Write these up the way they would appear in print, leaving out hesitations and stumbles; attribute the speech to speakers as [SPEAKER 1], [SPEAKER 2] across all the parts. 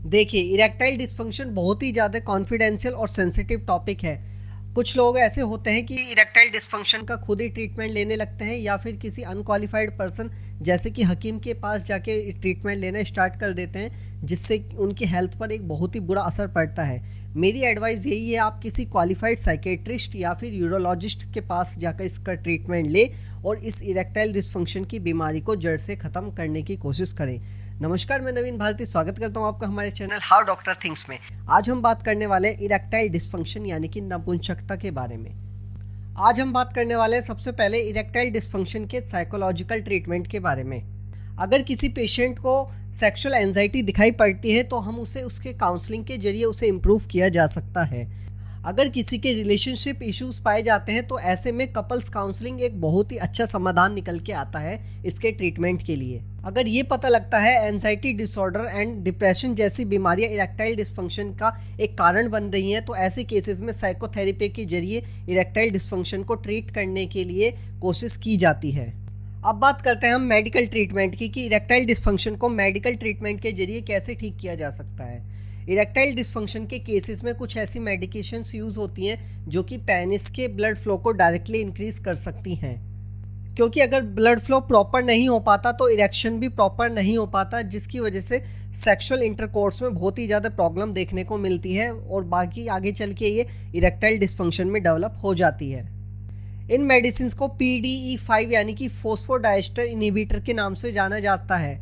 [SPEAKER 1] देखिए, erectile dysfunction बहुत ही ज़्यादा कॉन्फिडेंशियल और सेंसिटिव टॉपिक है। कुछ लोग ऐसे होते हैं कि इरेक्टाइल डिस्फंक्शन का खुद ही ट्रीटमेंट लेने लगते हैं या फिर किसी अनक्वालिफाइड पर्सन जैसे कि हकीम के पास जाके ट्रीटमेंट लेना स्टार्ट कर देते हैं, जिससे उनकी हेल्थ पर एक बहुत ही बुरा असर पड़ता है। मेरी एडवाइस यही है, आप किसी क्वालिफाइड साइकेट्रिस्ट या फिर यूरोलॉजिस्ट के पास जाकर इसका ट्रीटमेंट ले और इस इरेक्टाइल डिस्फंक्शन की बीमारी को जड़ से ख़त्म करने की कोशिश करें। नमस्कार, मैं नवीन भारती स्वागत करता हूं आपका हमारे चैनल हाउ डॉक्टर थिंक्स में। आज हम बात करने वाले इरेक्टाइल डिस्फंक्शन यानी कि नपुंसकता के बारे में। आज हम बात करने वाले हैं सबसे पहले इरेक्टाइल डिस्फंक्शन के साइकोलॉजिकल ट्रीटमेंट के बारे में। अगर किसी पेशेंट को सेक्सुअल एंजाइटी दिखाई पड़ती है तो हम उसे उसके काउंसलिंग के जरिए उसे इम्प्रूव किया जा सकता है। अगर किसी के रिलेशनशिप इश्यूज पाए जाते हैं तो ऐसे में कपल्स काउंसलिंग एक बहुत ही अच्छा समाधान निकल के आता है इसके ट्रीटमेंट के लिए। अगर ये पता लगता है एंजाइटी डिसऑर्डर एंड डिप्रेशन जैसी बीमारियां इरेक्टाइल डिस्फंक्शन का एक कारण बन रही हैं तो ऐसे केसेस में साइकोथेरेपी के जरिए इरेक्टाइल डिस्फंक्शन को ट्रीट करने के लिए कोशिश की जाती है। अब बात करते हैं हम मेडिकल ट्रीटमेंट की कि इरेक्टाइल डिस्फंक्शन को मेडिकल ट्रीटमेंट के जरिए कैसे ठीक किया जा सकता है। इरेक्टाइल डिस्फंक्शन के केसेस में कुछ ऐसी मेडिकेशंस यूज़ होती हैं जो कि पेनिस के ब्लड फ्लो को डायरेक्टली इंक्रीज कर सकती हैं, क्योंकि अगर ब्लड फ्लो प्रॉपर नहीं हो पाता तो इरेक्शन भी प्रॉपर नहीं हो पाता, जिसकी वजह से सेक्सुअल इंटरकोर्स में बहुत ही ज़्यादा प्रॉब्लम देखने को मिलती है और बाकी आगे चल के ये इरेक्टाइल डिस्फंक्शन में डेवलप हो जाती है। इन मेडिसिन को PDE5 यानी कि फॉस्फोडाइएस्टर इनहिबिटर के नाम से जाना जाता है।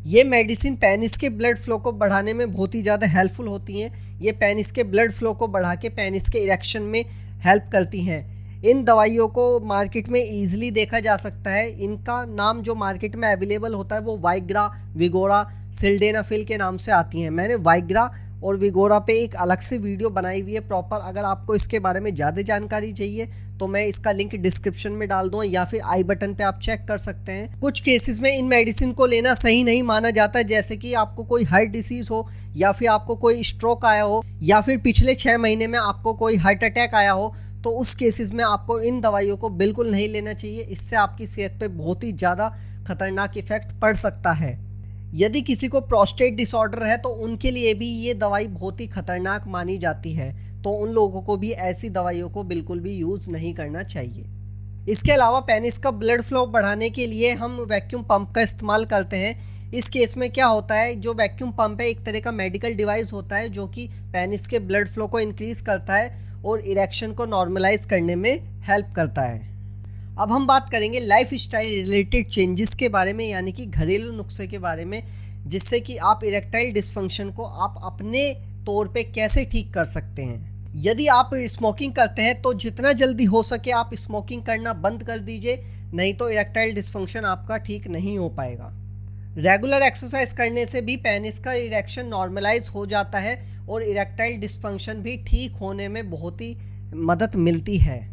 [SPEAKER 1] ये मेडिसिन पेनिस के ब्लड फ्लो को बढ़ाने में बहुत ही ज़्यादा हेल्पफुल होती हैं। ये पेनिस के ब्लड फ्लो को बढ़ा के पेनिस के इरेक्शन में हेल्प करती हैं। इन दवाइयों को मार्केट में ईजिली देखा जा सकता है। इनका नाम जो मार्केट में अवेलेबल होता है वो वाइग्रा, विगोरा, सिल्डेनाफिल के नाम से आती हैं। मैंने वाइग्रा और विगोरा पे एक अलग से वीडियो बनाई हुई है प्रॉपर। अगर आपको इसके बारे में ज़्यादा जानकारी चाहिए तो मैं इसका लिंक डिस्क्रिप्शन में डाल दूँ या फिर आई बटन पे आप चेक कर सकते हैं। कुछ केसेस में इन मेडिसिन को लेना सही नहीं माना जाता, जैसे कि आपको कोई हार्ट डिसीज़ हो या फिर आपको कोई स्ट्रोक आया हो या फिर पिछले 6 महीने में आपको कोई हार्ट अटैक आया हो, तो उस केसेस में आपको इन दवाइयों को बिल्कुल नहीं लेना चाहिए। इससे आपकी सेहत पे बहुत ही ज़्यादा खतरनाक इफेक्ट पड़ सकता है। यदि किसी को प्रोस्टेट डिसऑर्डर है तो उनके लिए भी ये दवाई बहुत ही खतरनाक मानी जाती है, तो उन लोगों को भी ऐसी दवाइयों को बिल्कुल भी यूज़ नहीं करना चाहिए। इसके अलावा पेनिस का ब्लड फ्लो बढ़ाने के लिए हम वैक्यूम पंप का इस्तेमाल करते हैं। इस केस में क्या होता है, जो वैक्यूम पंप है एक तरह का मेडिकल डिवाइस होता है जो कि पेनिस के ब्लड फ्लो को इंक्रीज़ करता है और इरेक्शन को नॉर्मलाइज करने में हेल्प करता है। अब हम बात करेंगे लाइफ स्टाइल रिलेटेड चेंजेस के बारे में, यानी कि घरेलू नुस्खे के बारे में, जिससे कि आप इरेक्टाइल डिस्फंक्शन को आप अपने तौर पे कैसे ठीक कर सकते हैं। यदि आप स्मोकिंग करते हैं तो जितना जल्दी हो सके आप स्मोकिंग करना बंद कर दीजिए, नहीं तो इरेक्टाइल डिस्फंक्शन आपका ठीक नहीं हो पाएगा। रेगुलर एक्सरसाइज करने से भी पेनिस का इरेक्शन नॉर्मलाइज हो जाता है और इरेक्टाइल डिस्फंक्शन भी ठीक होने में बहुत ही मदद मिलती है।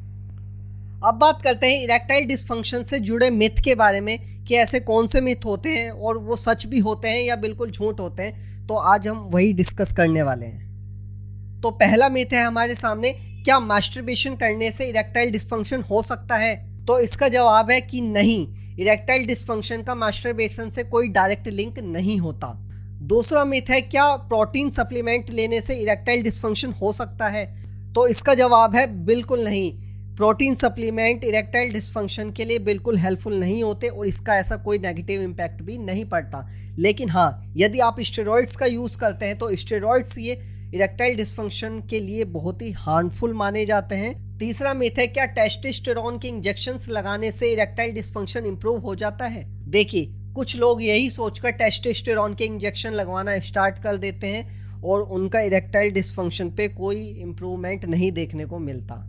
[SPEAKER 1] अब बात करते हैं इरेक्टाइल डिस्फंक्शन से जुड़े मिथ के बारे में कि ऐसे कौन से मिथ होते हैं और वो सच भी होते हैं या बिल्कुल झूठ होते हैं, तो आज हम वही डिस्कस करने वाले हैं। तो पहला मिथ है हमारे सामने, क्या मास्टरबेशन करने से इरेक्टाइल डिस्फंक्शन हो सकता है? तो इसका जवाब है कि नहीं, इरेक्टाइल डिस्फंक्शन का मास्टरबेशन से कोई डायरेक्ट लिंक नहीं होता। दूसरा मिथ है, क्या प्रोटीन सप्लीमेंट लेने से इरेक्टाइल डिस्फंक्शन हो सकता है? तो इसका जवाब है बिल्कुल नहीं। प्रोटीन सप्लीमेंट इरेक्टाइल डिस्फंक्शन के लिए बिल्कुल हेल्पफुल नहीं होते और इसका ऐसा कोई नेगेटिव इम्पैक्ट भी नहीं पड़ता। लेकिन हाँ, यदि आप स्टेरॉइड्स का यूज़ करते हैं तो स्टेरॉइड्स ये इरेक्टाइल डिस्फंक्शन के लिए बहुत ही हार्मफुल माने जाते हैं। तीसरा मिथ है, क्या टेस्टोस्टेरोन के इंजेक्शंस लगाने से इरेक्टाइल डिस्फंक्शन इंप्रूव हो जाता है? देखिए, कुछ लोग यही सोचकर टेस्टोस्टेरोन के इंजेक्शन लगवाना स्टार्ट कर देते हैं और उनका इरेक्टाइल डिस्फंक्शन पे कोई इम्प्रूवमेंट नहीं देखने को मिलता।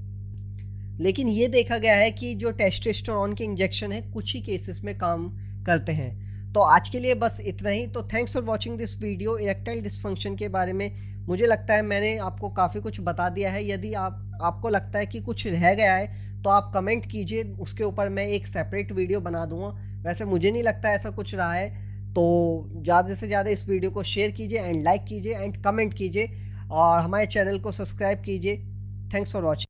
[SPEAKER 1] लेकिन ये देखा गया है कि जो टेस्टोस्टेरोन के इंजेक्शन है कुछ ही केसेस में काम करते हैं। तो आज के लिए बस इतना ही। तो thanks for watching this video erectile dysfunction के बारे में। मुझे लगता है मैंने आपको काफ़ी कुछ बता दिया है। यदि आपको लगता है कि कुछ रह गया है तो आप कमेंट कीजिए, उसके ऊपर मैं एक सेपरेट वीडियो बना दूंगा। वैसे मुझे नहीं लगता ऐसा कुछ रहा है, तो ज़्यादा से ज़्यादा इस वीडियो को शेयर कीजिए एंड लाइक कीजिए एंड कमेंट कीजिए और हमारे चैनल को सब्सक्राइब कीजिए। Thanks for watching.